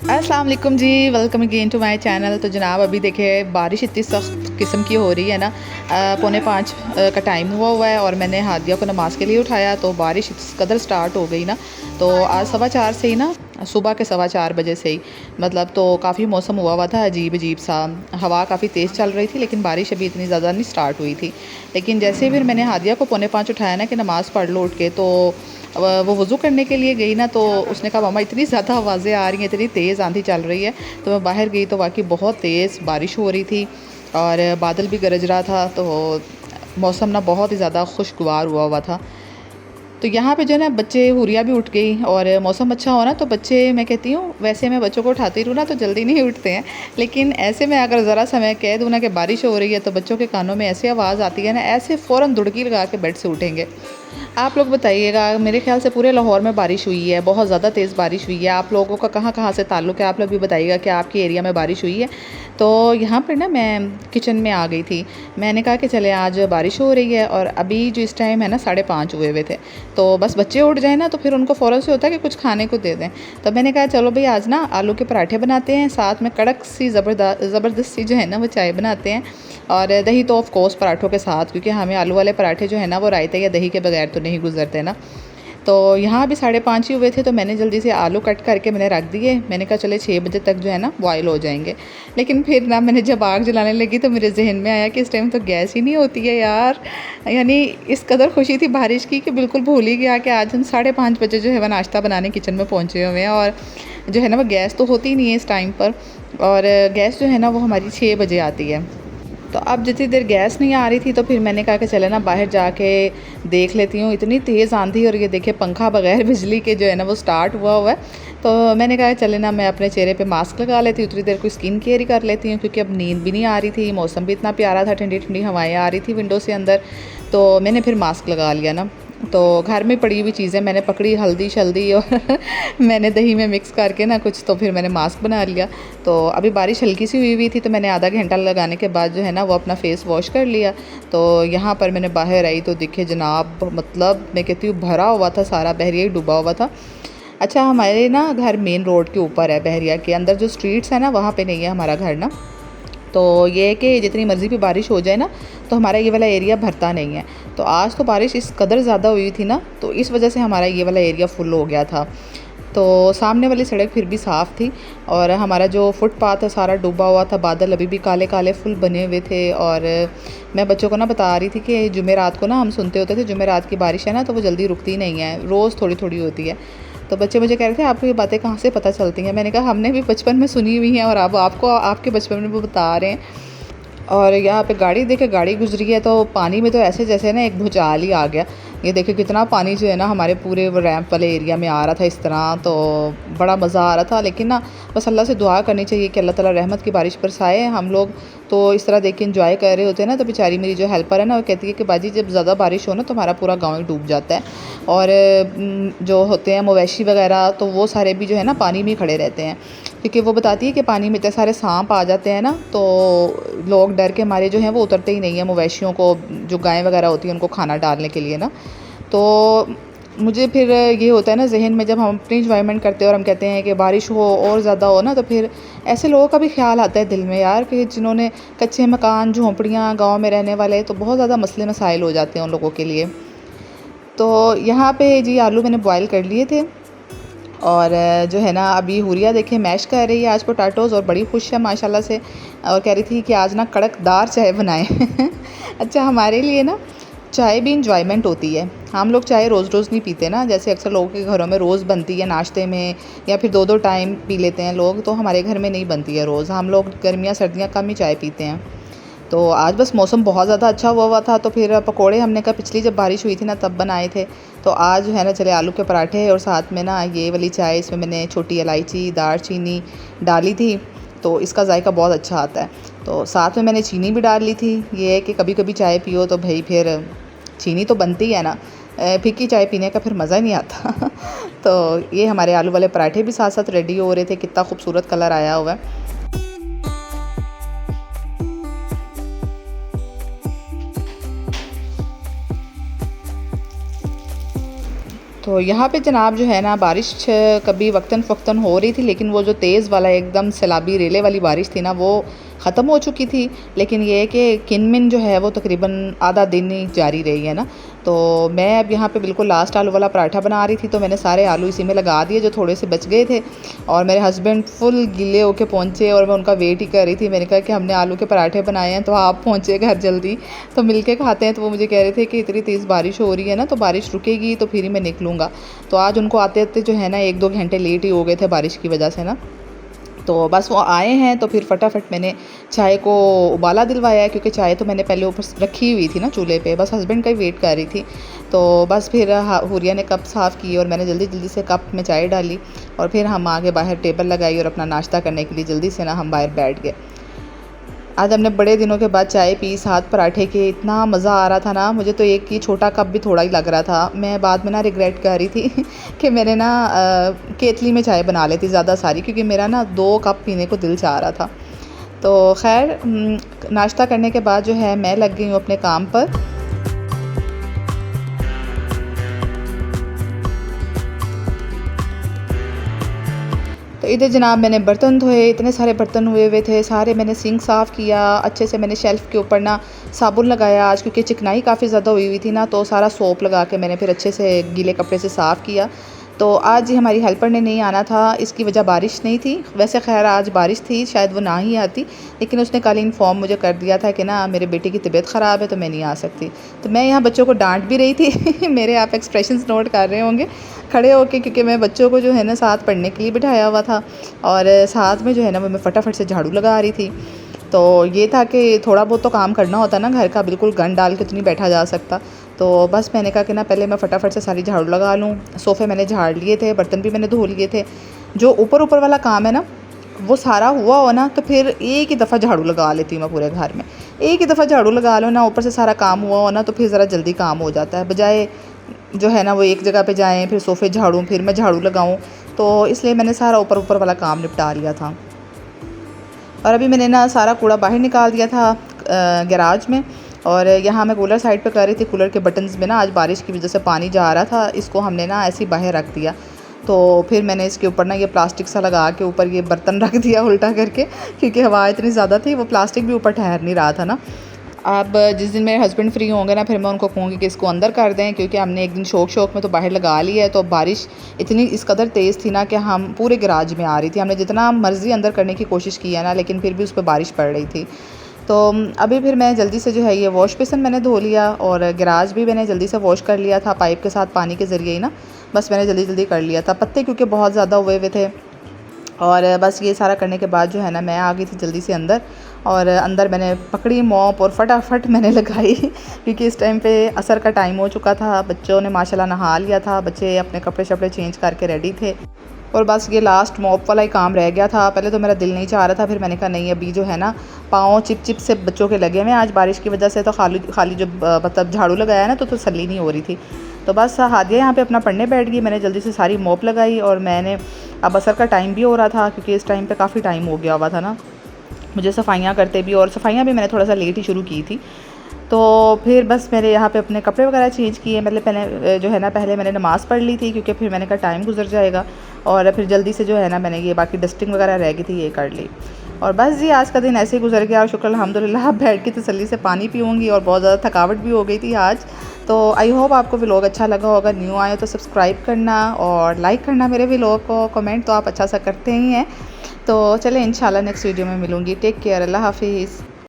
अस्सलाम वालेकुम जी, welcome again to my channel. तो जनाब अभी देखिए बारिश इतनी सख्त किस्म की हो रही है ना, 4:45 का टाइम हुआ है और मैंने हादिया को नमाज़ के लिए उठाया तो बारिश इस कदर स्टार्ट हो गई ना। तो आज 4:15 से ही ना, सुबह के 4:15 बजे से ही मतलब तो काफ़ी मौसम हुआ था अजीब अजीब सा। हवा काफ़ी तेज़ चल रही थी लेकिन बारिश अभी इतनी ज़्यादा नहीं स्टार्ट हुई थी। लेकिन जैसे ही फिर मैंने हादिया को 4:45 उठाया ना कि नमाज़ पढ़ लो उठ के, तो वो वज़ू करने के लिए गई ना, तो उसने कहा मम्मा इतनी ज़्यादा आवाज़ें आ रही हैं, इतनी तेज़ आंधी चल रही है। तो मैं बाहर गई तो वाकई बहुत तेज़ बारिश हो रही थी और बादल भी गरज रहा था। तो मौसम ना बहुत ही ज़्यादा खुशगवार हुआ था। तो यहाँ पे जो है ना बच्चे, हुरिया भी उठ गई और मौसम अच्छा हो ना तो बच्चे, मैं कहती हूँ वैसे मैं बच्चों को उठाती रहूँ ना तो जल्दी नहीं उठते हैं, लेकिन ऐसे में अगर ज़रा सा मैं कह दूँ ना कि बारिश हो रही है तो बच्चों के कानों में ऐसी आवाज़ आती है ना, ऐसे फ़ौरन दुड़की लगा के बेड से उठेंगे। आप लोग बताइएगा, मेरे ख्याल से पूरे लाहौर में बारिश हुई है, बहुत ज़्यादा तेज़ बारिश हुई है। आप लोगों का कहाँ कहाँ से ताल्लुक़ है, आप लोग भी बताइएगा कि आपके एरिया में बारिश हुई है। तो यहाँ पर ना मैं किचन में आ गई थी। मैंने कहा कि चले आज बारिश हो रही है और अभी जो इस टाइम है ना 5:30 हुए थे। तो बस बच्चे उठ जाए ना तो फिर उनको फ़ौरन से होता है कि कुछ खाने को दे दें। तो मैंने कहा चलो भई आज ना आलू के पराठे बनाते हैं, साथ में कड़क सी ज़बरदस्त सी जो है ना वो चाय बनाते हैं, और दही तो ऑफ़ कोर्स पराठों के साथ, क्योंकि हमें आलू वाले पराठे जो है ना वो रायते या दही के बगैर तो नहीं गुजरते ना। तो यहाँ भी 5:30 ही हुए थे तो मैंने जल्दी से आलू कट करके मैंने रख दिए। मैंने कहा चले 6 बजे तक जो है ना बॉयल हो जाएंगे। लेकिन फिर ना मैंने जब आग जलाने लगी तो मेरे जहन में आया कि इस टाइम तो गैस ही नहीं होती है यार। यानी इस कदर खुशी थी बारिश की कि बिल्कुल भूल ही गया कि आज हम 5:30 बजे जो है वह नाश्ता बनाने किचन में पहुँचे हुए हैं, और जो है ना वो गैस तो होती नहीं है इस टाइम पर, और गैस जो है ना वो हमारी 6 बजे आती है। तो अब जितनी देर गैस नहीं आ रही थी तो फिर मैंने कहा कि चले ना बाहर जाके देख लेती हूँ। इतनी तेज़ आंधी और ये देखिए पंखा बगैर बिजली के जो है ना वो स्टार्ट हुआ है। तो मैंने कहा चले ना मैं अपने चेहरे पे मास्क लगा लेती हूँ, उतनी देर कोई स्किन केयर ही कर लेती हूँ, क्योंकि अब नींद भी नहीं आ रही थी, मौसम भी इतना प्यारा था, ठंडी ठंडी हवाएँ आ रही थी विंडो से अंदर। तो मैंने फिर मास्क लगा लिया ना। तो घर में पड़ी हुई चीज़ें मैंने पकड़ी, हल्दी शल्दी और मैंने दही में मिक्स करके ना कुछ, तो फिर मैंने मास्क बना लिया। तो अभी बारिश हल्की सी हुई थी तो मैंने आधा घंटा लगाने के बाद जो है ना वो अपना फ़ेस वॉश कर लिया। तो यहाँ पर मैंने बाहर आई तो दिखे जनाब, मतलब मैं कहती हूँ भरा हुआ था, सारा बहरिया ही डूबा हुआ था। अच्छा, हमारे ना घर मेन रोड के ऊपर है, बहरिया के अंदर जो स्ट्रीट्स है ना वहाँ पे नहीं है हमारा घर ना। तो ये है कि जितनी मर्ज़ी भी बारिश हो जाए ना तो हमारा ये वाला एरिया भरता नहीं है। तो आज तो बारिश इस कदर ज़्यादा हुई थी ना, तो इस वजह से हमारा ये वाला एरिया फुल हो गया था। तो सामने वाली सड़क फिर भी साफ़ थी और हमारा जो फुटपाथ है सारा डूबा हुआ था, बादल अभी भी काले काले फुल बने हुए थे। और मैं बच्चों को ना बता रही थी कि जुमेरात को ना हम सुनते होते थे जुमेरात की बारिश है ना तो वो जल्दी रुकती नहीं है, रोज़ थोड़ी थोड़ी होती है। तो बच्चे मुझे कह रहे थे आपको ये बातें कहाँ से पता चलती हैं। मैंने कहा हमने भी बचपन में सुनी हुई हैं और अब आपको आपके बचपन में वो बता रहे हैं। और यहाँ पे गाड़ी देखे, गाड़ी गुजरी है तो पानी में तो ऐसे जैसे ना एक भूचाल ही आ गया। ये देखिए कितना पानी जो है ना हमारे पूरे वो रैंप वाले एरिया में आ रहा था इस तरह। तो बड़ा मज़ा आ रहा था, लेकिन ना बस अल्लाह से दुआ करनी चाहिए कि अल्लाह ताला रहमत की बारिश बरसाए। हम लोग तो इस तरह देख के इंजॉय कर रहे होते हैं ना, तो बेचारी मेरी जो हेल्पर है ना वो कहती है कि बाजी जब ज़्यादा बारिश हो ना तो हमारा पूरा गाँव ही डूब जाता है, और जो होते हैं मवेशी वगैरह तो वो सारे भी जो है ना पानी में ही खड़े रहते हैं, क्योंकि वो बताती है कि पानी में इतने सारे सांप आ जाते हैं ना, तो लोग डर के मारे जो हैं वो उतरते ही नहीं है मवेशियों को, जो गायें वगैरह होती हैं उनको खाना डालने के लिए ना। तो मुझे फिर ये होता है ना जहन में, जब हम अपनी इंजॉयमेंट करते हैं और हम कहते हैं कि बारिश हो और ज़्यादा हो ना, तो फिर ऐसे लोगों का भी ख्याल आता है दिल में यार, कि जिन्होंने कच्चे मकान, झोंपड़ियाँ, गाँव में रहने वाले, तो बहुत ज़्यादा मसले मसाइल हो जाते हैं उन लोगों के लिए। तो यहाँ पे जी आलू मैंने बॉयल कर लिए थे, और जो है ना अभी हुरिया देखिए मैश कर रही है आज पोटैटोज़, और बड़ी खुश है माशाल्लाह से, और कह रही थी कि आज ना कड़कदार चाय बनाएं। अच्छा, हमारे लिए ना चाय भी इंजॉयमेंट होती है। हम लोग चाय रोज़ रोज़ नहीं पीते ना, जैसे अक्सर लोगों के घरों में रोज़ बनती है नाश्ते में, या फिर दो दो टाइम पी लेते हैं लोग, तो हमारे घर में नहीं बनती है रोज़। हम लोग गर्मियाँ सर्दियाँ कम ही चाय पीते हैं। तो आज बस मौसम बहुत ज़्यादा अच्छा हुआ था तो फिर पकोड़े हमने कहा पिछली जब बारिश हुई थी ना तब बनाए थे। तो आज जो है ना चले आलू के पराठे और साथ में ना ये वाली चाय, इसमें मैंने छोटी इलायची, दालचीनी डाली थी, तो इसका जायका बहुत अच्छा आता है। तो साथ में मैंने चीनी भी डाल ली थी। ये है कि कभी कभी चाय पियो तो भाई फिर चीनी तो बनती है ना, फीकी चाय पीने का फिर मज़ा ही नहीं आता। तो ये हमारे आलू वाले पराठे भी साथ साथ रेडी हो रहे थे, कितना खूबसूरत कलर आया हुआ है। तो यहाँ पे जनाब जो है ना बारिश कभी वक्तन फ़क्तन हो रही थी, लेकिन वो जो तेज़ वाला एकदम सैलाबी रेले वाली बारिश थी ना वो ख़त्म हो चुकी थी। लेकिन ये है कि किनमिन जो है वो तकरीबन आधा दिन ही जारी रही है ना। तो मैं अब यहाँ पे बिल्कुल लास्ट आलू वाला पराठा बना रही थी, तो मैंने सारे आलू इसी में लगा दिए जो थोड़े से बच गए थे। और मेरे हस्बैंड फुल गीले होके पहुँचे और मैं उनका वेट ही कर रही थी। मैंने कहा कि हमने आलू के पराठे बनाए हैं तो आप पहुँचे घर जल्दी, तो मिल के खाते हैं। तो वो मुझे कह रहे थे कि इतनी तेज़ बारिश हो रही है ना, तो बारिश रुकेगी तो फिर ही मैं निकलूँगा। तो आज उनको आते आते जो है ना 1-2 घंटे लेट ही हो गए थे बारिश की वजह से ना। तो बस वो आए हैं तो फिर फटाफट मैंने चाय को उबाला दिलवाया है, क्योंकि चाय तो मैंने पहले ऊपर रखी हुई थी ना चूल्हे पे, बस हस्बैंड का ही वेट कर रही थी। तो बस फिर हुरिया ने कप साफ़ किए और मैंने जल्दी जल्दी से कप में चाय डाली और फिर हम आगे बाहर टेबल लगाई और अपना नाश्ता करने के लिए जल्दी से ना हम बाहर बैठ गए। आज हमने बड़े दिनों के बाद चाय पी साथ पराठे के, इतना मज़ा आ रहा था ना। मुझे तो एक ही छोटा कप भी थोड़ा ही लग रहा था। मैं बाद में ना रिग्रेट कर रही थी कि मैंने ना केतली में चाय बना लेती ज़्यादा सारी, क्योंकि मेरा ना 2 कप पीने को दिल चाह रहा था। तो खैर नाश्ता करने के बाद जो है मैं लग गई हूँ अपने काम पर। तो इधर जनाब मैंने बर्तन धोए, इतने सारे बर्तन हुए हुए थे, सारे मैंने सिंक साफ़ किया अच्छे से। मैंने शेल्फ़ के ऊपर ना साबुन लगाया आज, क्योंकि चिकनाई काफ़ी ज़्यादा हुई हुई थी ना, तो सारा सोप लगा के मैंने फिर अच्छे से गीले कपड़े से साफ़ किया। तो आज ही हमारी हेल्पर ने नहीं आना था, इसकी वजह बारिश नहीं थी। वैसे खैर आज बारिश थी, शायद वो ना ही आती, लेकिन उसने कल इन्फॉर्म मुझे कर दिया था कि ना मेरे बेटे की तबीयत ख़राब है तो मैं नहीं आ सकती। तो मैं यहाँ बच्चों को डांट भी रही थी मेरे आप एक्सप्रेशंस नोट कर रहे होंगे खड़े होके, क्योंकि मैं बच्चों को जो है ना साथ पढ़ने के लिए बिठाया हुआ था और साथ में जो है ना मैं फटाफट से झाड़ू लगा रही थी। तो ये था कि थोड़ा बहुत तो काम करना होता ना घर का, बिल्कुल गन डाल के तो नहीं बैठा जा सकता। तो बस मैंने कहा कि ना पहले मैं फटाफट से सारी झाड़ू लगा लूँ। सोफ़े मैंने झाड़ लिए थे, बर्तन भी मैंने धो लिए थे। जो ऊपर ऊपर वाला काम है ना वो सारा हुआ हो ना, तो फिर एक ही दफ़ा झाड़ू लगा लेती हूँ मैं पूरे घर में। एक ही दफ़ा झाड़ू लगा लो ना, ऊपर से सारा काम हुआ हो ना, तो फिर ज़रा जल्दी काम हो जाता है, बजाय जो है ना वो एक जगह पे जाएँ फिर सोफ़े झाड़ूँ फिर मैं झाड़ू लगाऊँ। तो इसलिए मैंने सारा ऊपर ऊपर वाला काम निपटा लिया था। और अभी मैंने ना सारा कूड़ा बाहर निकाल दिया था गैराज में। और यहाँ मैं कूलर साइड पे कर रही थी। कूलर के बटन्स में ना आज बारिश की वजह से पानी जा रहा था, इसको हमने ना ऐसे ही बाहर रख दिया। तो फिर मैंने इसके ऊपर ना ये प्लास्टिक सा लगा के ऊपर ये बर्तन रख दिया उल्टा करके, क्योंकि हवा इतनी ज़्यादा थी, वो प्लास्टिक भी ऊपर ठहर नहीं रहा था ना। अब जिस दिन मेरे हस्बैंड फ्री होंगे ना, फिर मैं उनको कहूँगी कि इसको अंदर कर दें, क्योंकि हमने एक दिन शौक में तो बाहर लगा लिया है। तो बारिश इतनी इस कदर तेज़ थी ना कि हम पूरे गैराज में आ रही थी। हमने जितना मर्ज़ी अंदर करने की कोशिश की है ना, लेकिन फिर भी उस पर बारिश पड़ रही थी। तो अभी फिर मैं जल्दी से जो है ये वॉश बेसिन मैंने धो लिया और गैराज भी मैंने जल्दी से वॉश कर लिया था, पाइप के साथ पानी के ज़रिए ही ना, बस मैंने जल्दी जल्दी कर लिया था। पत्ते क्योंकि बहुत ज़्यादा हुए हुए थे। और बस ये सारा करने के बाद जो है ना मैं आ गई थी जल्दी से अंदर। और अंदर मैंने पकड़ी मॉप और फटाफट मैंने लगाई क्योंकि इस टाइम पे असर का टाइम हो चुका था। बच्चों ने माशाल्लाह नहा लिया था, बच्चे अपने कपड़े शपड़े चेंज करके रेडी थे और बस ये लास्ट मॉप वाला ही काम रह गया था। पहले तो मेरा दिल नहीं चाह रहा था, फिर मैंने कहा नहीं अभी जो है ना पाँव चिप चिप से बच्चों के लगे हुए आज बारिश की वजह से, तो खाली जो मतलब झाड़ू लगाया ना तो तसल्ली नहीं हो रही थी। तो बस हादिया यहाँ पे अपना पढ़ने बैठ गई। मैंने जल्दी से सारी मॉप लगाई और मैंने अब असर का टाइम भी हो रहा था क्योंकि इस टाइम पे काफ़ी टाइम हो गया हुआ था ना मुझे सफाइयाँ करते भी, और सफाइयाँ भी मैंने थोड़ा सा लेट ही शुरू की थी। तो फिर बस मेरे यहाँ पे अपने कपड़े वगैरह चेंज किए। मतलब पहले जो है ना पहले मैंने नमाज़ पढ़ ली थी क्योंकि फिर मैंने कहा टाइम गुजर जाएगा, और फिर जल्दी से जो है ना मैंने ये बाकी डस्टिंग वगैरह रह गई थी ये कर ली। और बस जी आज का दिन ऐसे ही गुजर गया और शुक्र अल्हम्दुलिल्लाह बैठ के तसल्ली से पानी पीऊँगी, और बहुत ज़्यादा थकावट भी हो गई थी आज। तो आई होप आपको व्लॉग अच्छा लगा होगा। न्यू आए तो सब्सक्राइब करना और लाइक करना मेरे व्लॉग को, कमेंट तो आप अच्छा सा करते ही हैं। तो चले इंशाल्लाह नेक्स्ट वीडियो में मिलूँगी। टेक केयर, अल्लाह हाफिज़।